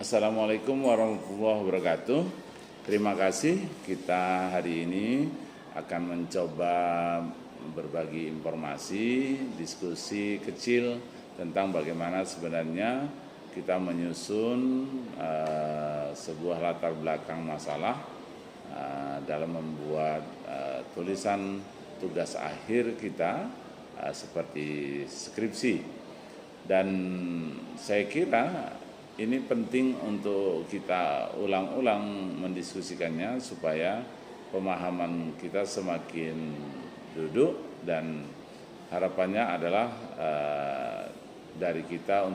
Assalamualaikum warahmatullahi wabarakatuh. Terima kasih, kita hari ini akan mencoba berbagi informasi, diskusi kecil tentang bagaimana sebenarnya kita menyusun sebuah latar belakang masalah dalam membuat tulisan tugas akhir kita seperti skripsi. Dan saya kira ini penting untuk kita ulang-ulang mendiskusikannya supaya pemahaman kita semakin duduk, dan harapannya adalah dari kita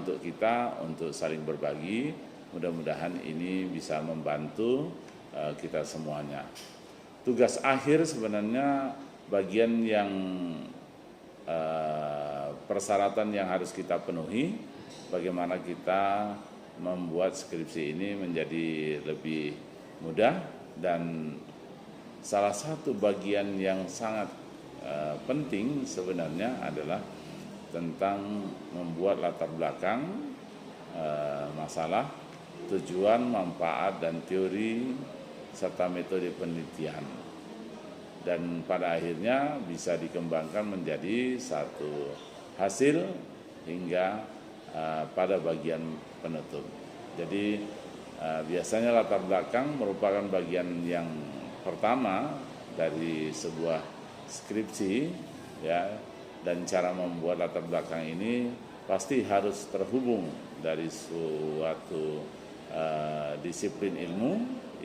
untuk saling berbagi. Mudah-mudahan ini bisa membantu kita semuanya. Tugas akhir sebenarnya bagian yang persyaratan yang harus kita penuhi, bagaimana kita membuat skripsi ini menjadi lebih mudah. Dan salah satu bagian yang sangat penting sebenarnya adalah tentang membuat latar belakang masalah, tujuan, manfaat, dan teori serta metode penelitian. Dan pada akhirnya bisa dikembangkan menjadi satu hasil hingga pada bagian penutup. Jadi biasanya latar belakang merupakan bagian yang pertama dari sebuah skripsi, ya. Dan cara membuat latar belakang ini pasti harus terhubung dari suatu disiplin ilmu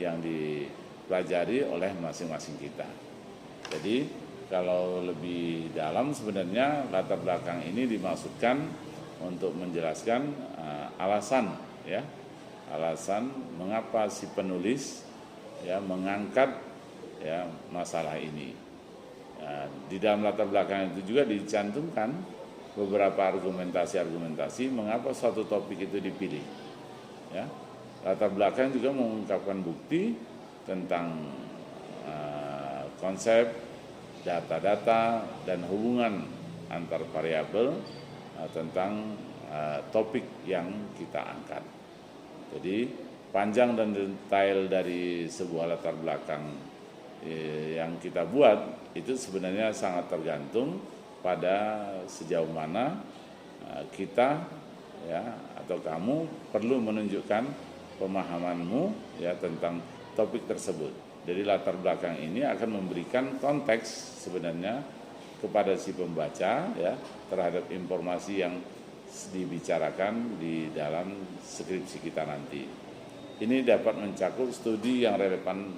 yang dipelajari oleh masing-masing kita. Jadi kalau lebih dalam sebenarnya latar belakang ini dimaksudkan untuk menjelaskan alasan mengapa si penulis mengangkat masalah ini. Di dalam latar belakang itu juga dicantumkan beberapa argumentasi mengapa suatu topik itu dipilih. Latar belakang juga mengungkapkan bukti tentang konsep, data-data, dan hubungan antar variabel tentang topik yang kita angkat. Jadi panjang dan detail dari sebuah latar belakang yang kita buat itu sebenarnya sangat tergantung pada sejauh mana kita atau kamu perlu menunjukkan pemahamanmu tentang topik tersebut. Jadi latar belakang ini akan memberikan konteks sebenarnya kepada si pembaca terhadap informasi yang dibicarakan di dalam skripsi kita nanti. Ini dapat mencakup studi yang relevan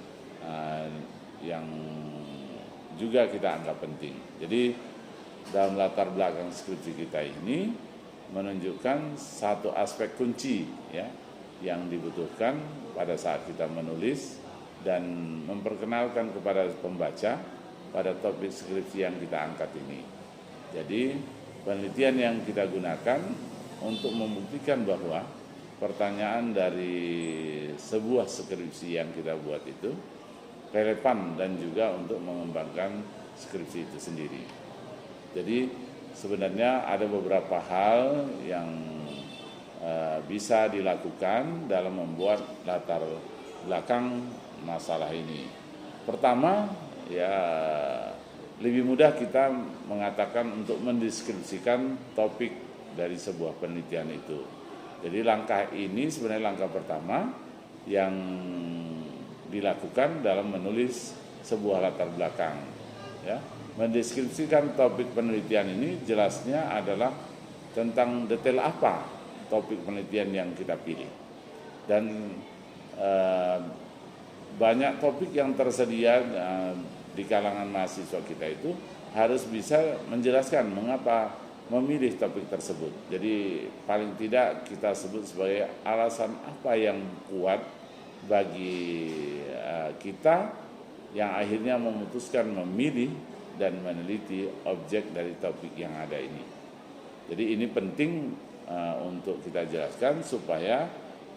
yang juga kita anggap penting. Jadi dalam latar belakang skripsi kita ini menunjukkan satu aspek kunci yang dibutuhkan pada saat kita menulis dan memperkenalkan kepada pembaca pada topik skripsi yang kita angkat ini. Jadi penelitian yang kita gunakan untuk membuktikan bahwa pertanyaan dari sebuah skripsi yang kita buat itu relevan dan juga untuk mengembangkan skripsi itu sendiri. Jadi sebenarnya ada beberapa hal yang bisa dilakukan dalam membuat latar belakang masalah ini. Pertama, lebih mudah kita mengatakan untuk mendeskripsikan topik dari sebuah penelitian itu. Jadi langkah ini sebenarnya langkah pertama yang dilakukan dalam menulis sebuah latar belakang. Mendeskripsikan topik penelitian ini jelasnya adalah tentang detail apa topik penelitian yang kita pilih. Dan banyak topik yang tersedia di kalangan mahasiswa kita itu harus bisa menjelaskan mengapa memilih topik tersebut. Jadi paling tidak kita sebut sebagai alasan apa yang kuat bagi kita yang akhirnya memutuskan memilih dan meneliti objek dari topik yang ada ini. Jadi ini penting untuk kita jelaskan supaya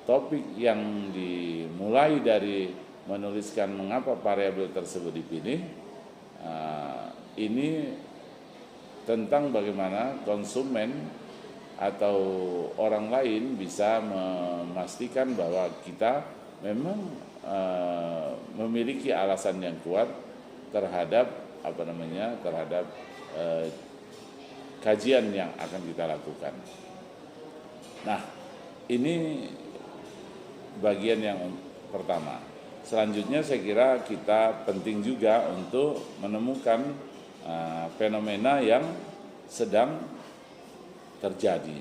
topik yang dimulai dari menuliskan mengapa variabel tersebut dipilih ini tentang bagaimana konsumen atau orang lain bisa memastikan bahwa kita memang memiliki alasan yang kuat terhadap terhadap kajian yang akan kita lakukan. Nah, ini bagian yang pertama. Selanjutnya saya kira kita penting juga untuk menemukan fenomena yang sedang terjadi.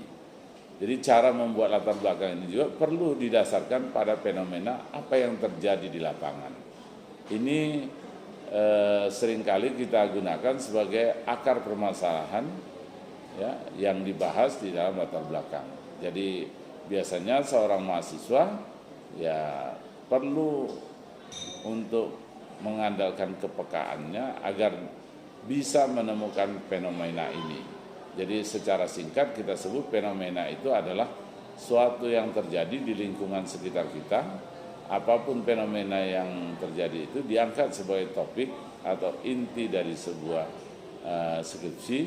Jadi cara membuat latar belakang ini juga perlu didasarkan pada fenomena apa yang terjadi di lapangan. Ini seringkali kita gunakan sebagai akar permasalahan ya, yang dibahas di dalam latar belakang. Jadi biasanya seorang mahasiswa ya perlu untuk mengandalkan kepekaannya agar bisa menemukan fenomena ini. Jadi secara singkat kita sebut fenomena itu adalah suatu yang terjadi di lingkungan sekitar kita. Apapun fenomena yang terjadi itu diangkat sebagai topik atau inti dari sebuah skripsi.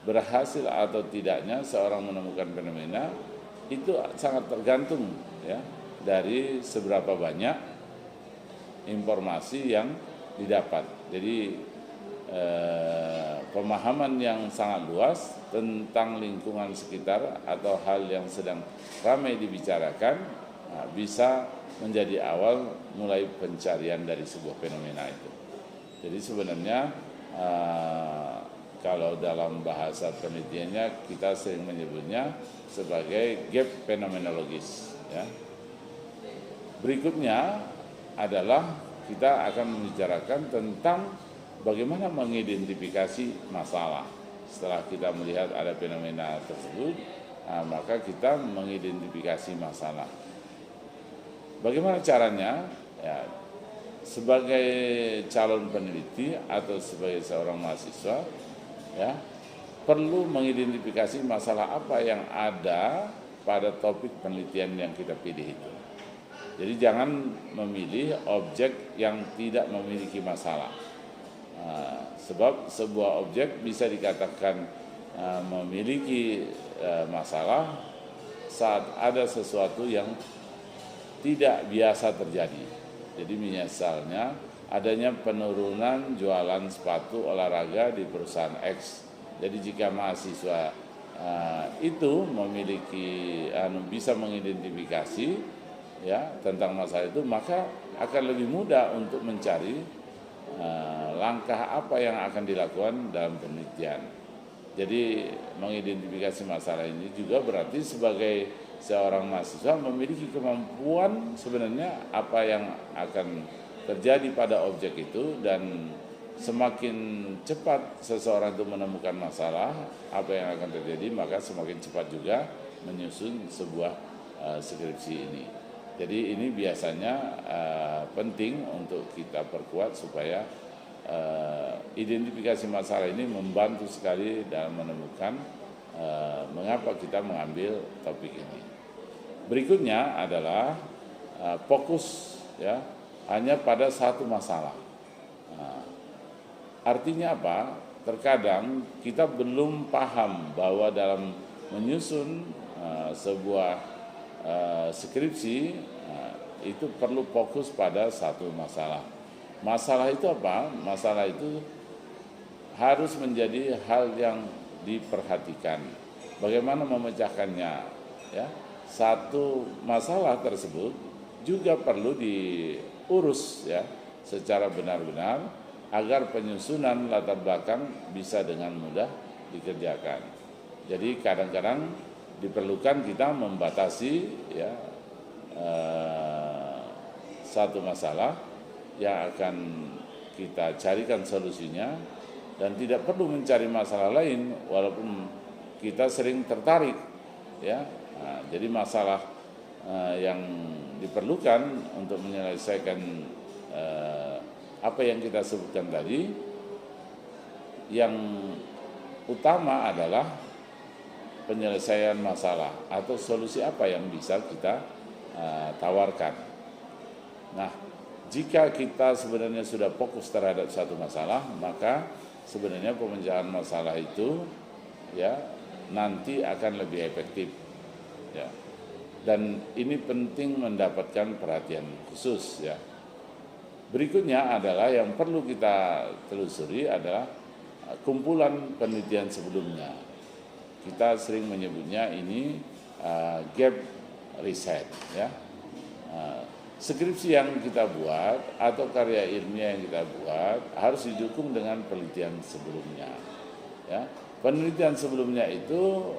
Berhasil atau tidaknya seorang menemukan fenomena itu sangat tergantung ya dari seberapa banyak informasi yang didapat. Jadi pemahaman yang sangat luas tentang lingkungan sekitar atau hal yang sedang ramai dibicarakan bisa menjadi awal mulai pencarian dari sebuah fenomena itu. Jadi sebenarnya kalau dalam bahasa penelitiannya kita sering menyebutnya sebagai gap fenomenologis ya. Berikutnya adalah kita akan membicarakan tentang bagaimana mengidentifikasi masalah. Setelah kita melihat ada fenomena tersebut, maka kita mengidentifikasi masalah. Bagaimana caranya? Ya, sebagai calon peneliti atau sebagai seorang mahasiswa, ya perlu mengidentifikasi masalah apa yang ada pada topik penelitian yang kita pilih itu. Jadi jangan memilih objek yang tidak memiliki masalah. Sebab sebuah objek bisa dikatakan memiliki masalah saat ada sesuatu yang tidak biasa terjadi. Jadi misalnya adanya penurunan jualan sepatu olahraga di perusahaan X. Jadi jika mahasiswa itu memiliki bisa mengidentifikasi ya tentang masalah itu, maka akan lebih mudah untuk mencari langkah apa yang akan dilakukan dalam penelitian. Jadi mengidentifikasi masalah ini juga berarti sebagai seorang mahasiswa memiliki kemampuan sebenarnya apa yang akan terjadi pada objek itu, dan semakin cepat seseorang itu menemukan masalah apa yang akan terjadi, maka semakin cepat juga menyusun sebuah skripsi ini. Jadi ini biasanya penting untuk kita perkuat supaya identifikasi masalah ini membantu sekali dalam menemukan mengapa kita mengambil topik ini. Berikutnya adalah fokus ya hanya pada satu masalah. Artinya apa? Terkadang kita belum paham bahwa dalam menyusun sebuah skripsi itu perlu fokus pada satu masalah. Masalah itu apa? Masalah itu harus menjadi hal yang diperhatikan. Bagaimana memecahkannya? Ya, satu masalah tersebut juga perlu diurus ya secara benar-benar agar penyusunan latar belakang bisa dengan mudah dikerjakan. Jadi kadang-kadang diperlukan kita membatasi ya satu masalah yang akan kita carikan solusinya, dan tidak perlu mencari masalah lain walaupun kita sering tertarik ya. Jadi masalah yang diperlukan untuk menyelesaikan apa yang kita sebutkan tadi, yang utama adalah penyelesaian masalah atau solusi apa yang bisa kita tawarkan. Nah, jika kita sebenarnya sudah fokus terhadap satu masalah, maka sebenarnya pemecahan masalah itu ya nanti akan lebih efektif. Ya. Dan ini penting mendapatkan perhatian khusus ya. Berikutnya adalah yang perlu kita telusuri adalah kumpulan penelitian sebelumnya. Kita sering menyebutnya ini gap riset ya. Skripsi yang kita buat atau karya ilmiah yang kita buat harus didukung dengan penelitian sebelumnya. Ya. Penelitian sebelumnya itu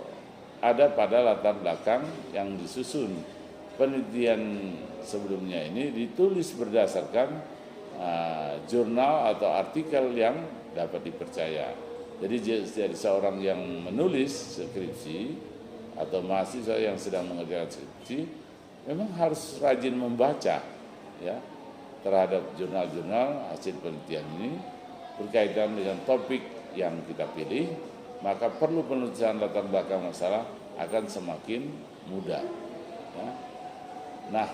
ada pada latar belakang yang disusun. Penelitian sebelumnya ini ditulis berdasarkan jurnal atau artikel yang dapat dipercaya. Jadi seorang yang menulis skripsi atau mahasiswa yang sedang mengerjakan skripsi memang harus rajin membaca ya terhadap jurnal-jurnal hasil penelitian ini berkaitan dengan topik yang kita pilih, maka perlu penulisan latar belakang masalah akan semakin mudah. Ya. Nah,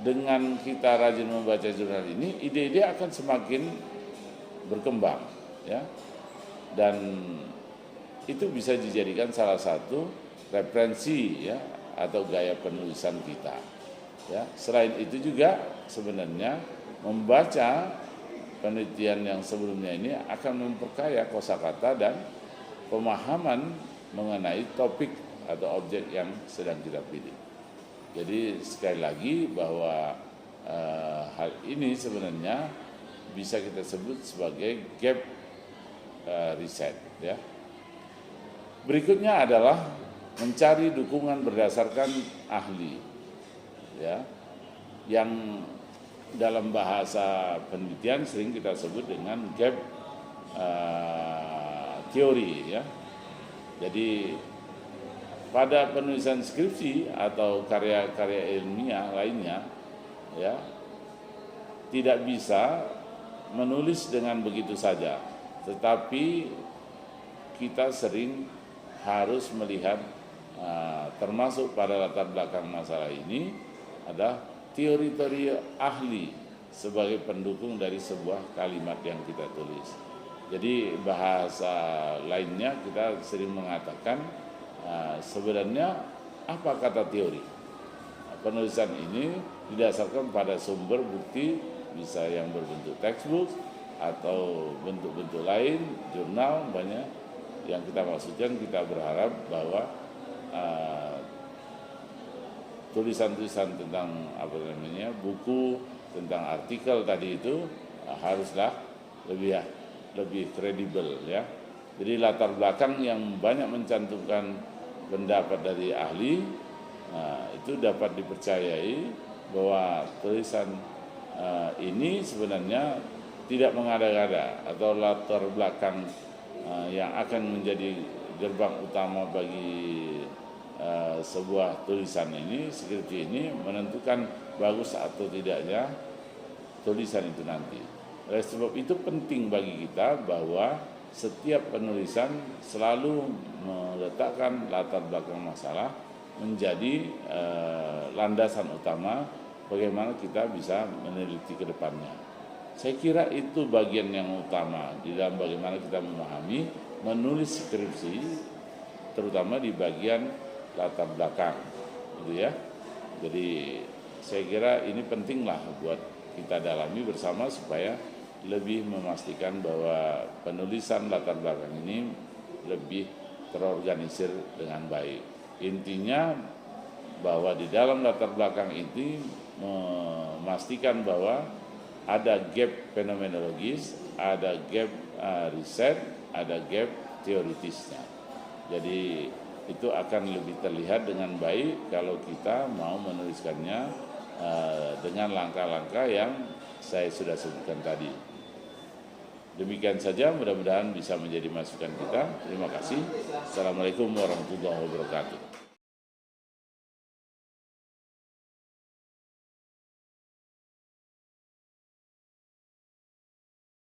dengan kita rajin membaca jurnal ini, ide-ide akan semakin berkembang, ya, dan itu bisa dijadikan salah satu referensi, ya, atau gaya penulisan kita. Ya, selain itu juga sebenarnya membaca penelitian yang sebelumnya ini akan memperkaya kosakata dan pemahaman mengenai topik atau objek yang sedang kita pilih. Jadi sekali lagi bahwa hal ini sebenarnya bisa kita sebut sebagai gap riset. Ya. Berikutnya adalah mencari dukungan berdasarkan ahli, ya, yang dalam bahasa penelitian sering kita sebut dengan gap teori, ya. Jadi pada penulisan skripsi atau karya-karya ilmiah lainnya, ya, tidak bisa menulis dengan begitu saja, tetapi kita sering harus melihat termasuk pada latar belakang masalah ini ada teori-teori ahli sebagai pendukung dari sebuah kalimat yang kita tulis. Jadi bahasa lainnya kita sering mengatakan sebenarnya apa kata teori. Penulisan ini didasarkan pada sumber bukti bisa yang berbentuk textbook atau bentuk-bentuk lain, jurnal banyak yang kita maksudkan. Kita berharap bahwa tulisan-tulisan tentang buku tentang artikel tadi itu haruslah lebih kredibel, ya. Jadi latar belakang yang banyak mencantumkan pendapat dari ahli itu dapat dipercayai bahwa tulisan ini sebenarnya tidak mengada-ngada atau latar belakang yang akan menjadi gerbang utama bagi sebuah tulisan ini, skripsi ini menentukan bagus atau tidaknya tulisan itu nanti. Oleh sebab itu penting bagi kita bahwa setiap penulisan selalu meletakkan latar belakang masalah menjadi landasan utama bagaimana kita bisa meneliti ke depannya. Saya kira itu bagian yang utama di dalam bagaimana kita memahami menulis skripsi, terutama di bagian latar belakang, gitu ya. Jadi saya kira ini pentinglah buat kita dalami bersama supaya lebih memastikan bahwa penulisan latar belakang ini lebih terorganisir dengan baik. Intinya bahwa di dalam latar belakang ini memastikan bahwa ada gap fenomenologis, ada gap riset, ada gap teoritisnya. Jadi itu akan lebih terlihat dengan baik kalau kita mau menuliskannya dengan langkah-langkah yang saya sudah sebutkan tadi. Demikian saja, mudah-mudahan bisa menjadi masukan kita. Terima kasih. Assalamualaikum warahmatullahi wabarakatuh.